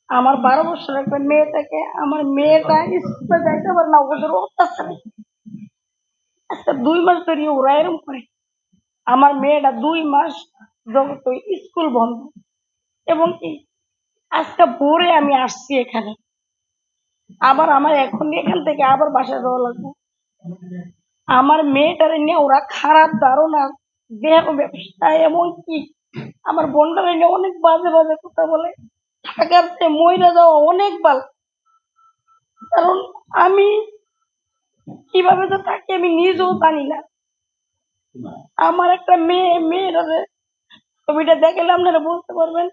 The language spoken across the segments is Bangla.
আমার 12 বছরের একটা মেয়ে থাকে, আমার মেয়েটা স্কুলে যাইতে পারে না, ওদের অত্যাচারে আজকে 2 মাস ধরে ওরা এরকম করে। আমার মেয়েটা 2 মাস জগত স্কুল বন্ধ, এবং কি আজকে ভোরে আমি আসছি এখানে, আবার আমার এখন এখান থেকে আবার বাসায় যাওয়া লাগবে। আমার মেয়েটারে নিয়ে ওরা খারাপ ধারণা, দেহ ব্যবসা, এমনকি আমার বোনটারে নিয়ে অনেক বাজে বাজে কথা বলে। ঢাকার চেয়ে মহিলা যাওয়া অনেক ভালো, কারণ আমি কিভাবে যে থাকি আমি নিজেও জানি না। আমার একটা মেয়েটারে ছবিটা দেখলে আপনারা বলতে পারবেন,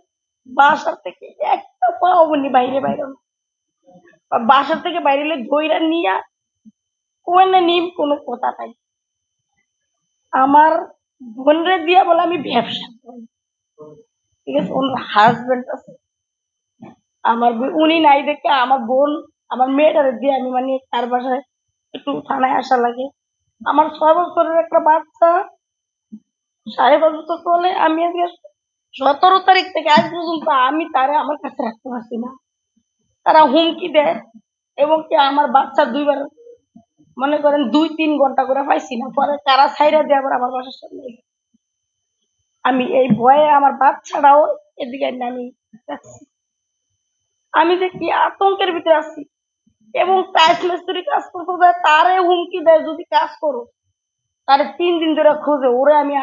বাসার থেকে একটা পাও উনি বাইরে বাইরে না। বাসার থেকে বাইরে ধইরা নিয়া কোনে নিম কোনো কথা নাই। আমার বোনরে দিয়া বলে আমি ব্যবসা করি, ঠিক আছে, ওর হাজবেন্ড আছে। আমার উনি নাই দেখে আমার বোন আমার মেয়েটারে দিয়ে আমি মানে তার বাসায় একটু থানায় আসা লাগে। আমার 6 বছরের একটা বাচ্চা 5.5 বছর চলে, আমি আজকে 17 তারিখ থেকে আজ পর্যন্ত আমি তারে আমার কাছে রাখতে পারছি না। তারা হুমকি দেয়, এবং কি আমার বাচ্চা 2বার মনে করেন 2-3 ঘন্টা করে পাইছি না, পরে তারা ছাইরা দিয়ে আবার আমার বাসার সামনে এসে। আমি এই ভয়ে আমার বাচ্চাটাও এদিকে আমি রাখছি। আমি যে কি আতঙ্কের ভিতরে আছি, এবং টাইস মিস্ত্রি কাজ করতে যায় তারে হুমকি দেয়, যদি কাজ করো তারে 3 দিন ধরে খোঁজে ওরে। আমি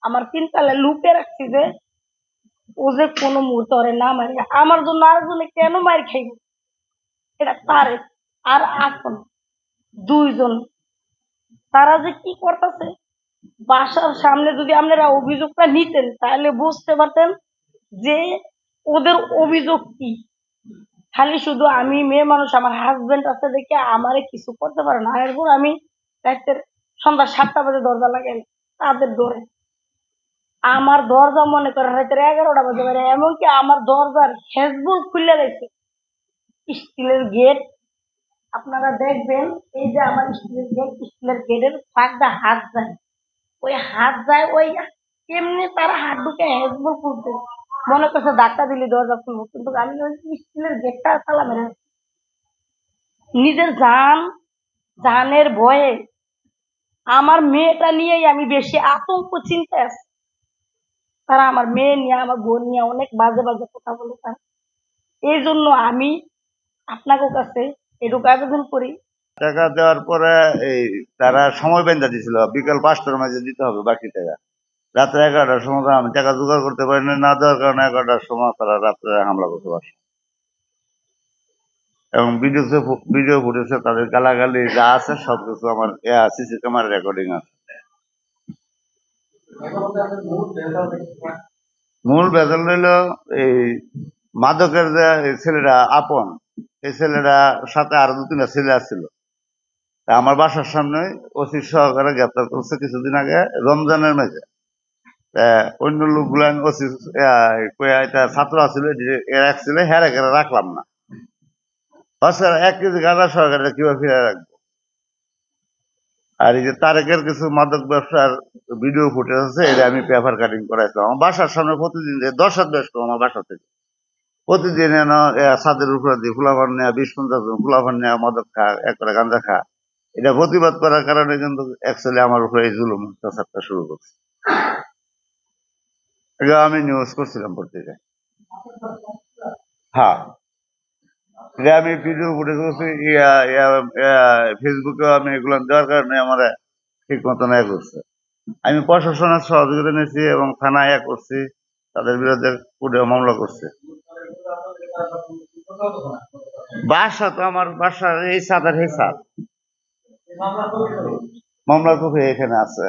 আমার 3 তলা লুপে রাখছি যে ও যে কোনো মুহূর্তে ওরে না মারি। আমার জন্য আরেকজনে কেন মার খাইব, এটা তারে আর আপন 2জন তারা যে কি করতেছে। বাসার সামনে যদি আপনারা অভিযোগটা নিতেন তাহলে বুঝতে পারতেন যে ওদের অভিযোগ কি। খালি শুধু আমি মেয়ে মানুষ, আমার হাজবেন্ড আছে দেখে আমারে কিছু করতে পারে না। এরপর আমি রাতের সন্ধ্যা 7টা বাজে দরজা লাগাই তাদের ডরে। আমার দরজা মনে করেন রাতের 11টা বাজে পারে, এমনকি আমার দরজার হেজবুল খুলে রেখে স্টিলের গেট। আপনারা দেখবেন এই যে আমার স্টিলের গেটের ফাঁকটা হাত যায়, ওই হাত যায় ওই কেমনি তারা হাত ঢুকে হেজবুল খুলতে মনে করছে ধাক্কা দিলে দরজা খুলবো, কিন্তু আমি ওই স্টিলের গেটটা তালা মেরে নিজের জানের ভয়ে আমার মেয়েটা নিয়েই আমি বেশি আতঙ্ক চিন্তায় আছি। তারা আমার মেয়ে নিয়ে আমার বোন নিয়ে অনেক বাজে বাজে কথা বলে। তারা এই জন্য আমি আপনাদের কাছে এটুকু আবেদন করি। টাকা দেওয়ার পরে এই তারা সময় বেঁধে দিছিল বিকাল 5টার মাঝে দিতে হবে বাকি টাকা। রাত্রে 11টার সময় আমি টাকা জোগাড় করতে পারি না দেওয়ার কারণে 11টার সময় তারা রাত্রে হামলা করতে পারছে, এবং ভিডিও ফুটেছে তাদের গালাগালি যা আছে সবকিছু আমার সিসি ক্যামেরা রেকর্ডিং আছে। মূল বেদল হইল এই মাদকের যে ছেলেরা আপন, এই ছেলেরা সাথে আরো 2-3টা ছেলে আসছিল। আমার বাসার সামনে ওসি সহকারে গ্রেপ্তার করছে কিছুদিন আগে রমজানের মেঝে। অন্য লোকগুলা ওসি এটা ছাত্র আছিল, এর এক ছেলে হেরে কেড়ে রাখলাম না। 1 কেজি গাঁজা সহকারে কিভাবে ফিরে রাখবো। আর এই যে তারেকের কিছু মাদক ব্যবসার ভিডিও ফুটেজ আছে, এটা আমি পেপার কাটিং করাইছিলাম আমার বাসার সামনে। প্রতিদিন 10 হাত ব্যস্ত আমার বাসা থেকে প্রতিদিন ছাদের উপরে দিয়ে ফুলাভান নেওয়া 20-50 জন ফুলাভান নেওয়া মাদক খা, একবারে গাঁজা খা। এটা প্রতিবাদ করার কারণে কিন্তু অ্যাকচুয়ালি আমার উপরে এই জুলুম অত্যাচারটা শুরু করছে। এটা আমি নিউজ করছিলাম পত্রিকায়। হ্যাঁ, এটা আমি ভিডিও ফুটেজ করছি, ফেসবুকেও আমি এগুলো দেওয়ার কারণে আমার ঠিক মতন করছে। আমি প্রশাসনের সহযোগিতা নিয়েছি এবং থানায় করছি, তাদের বিরুদ্ধে কোর্টে মামলা করছে। বাসা তো আমার বাসার এই ছাদের এই ছাদ, মামলার কপি এখানে আছে।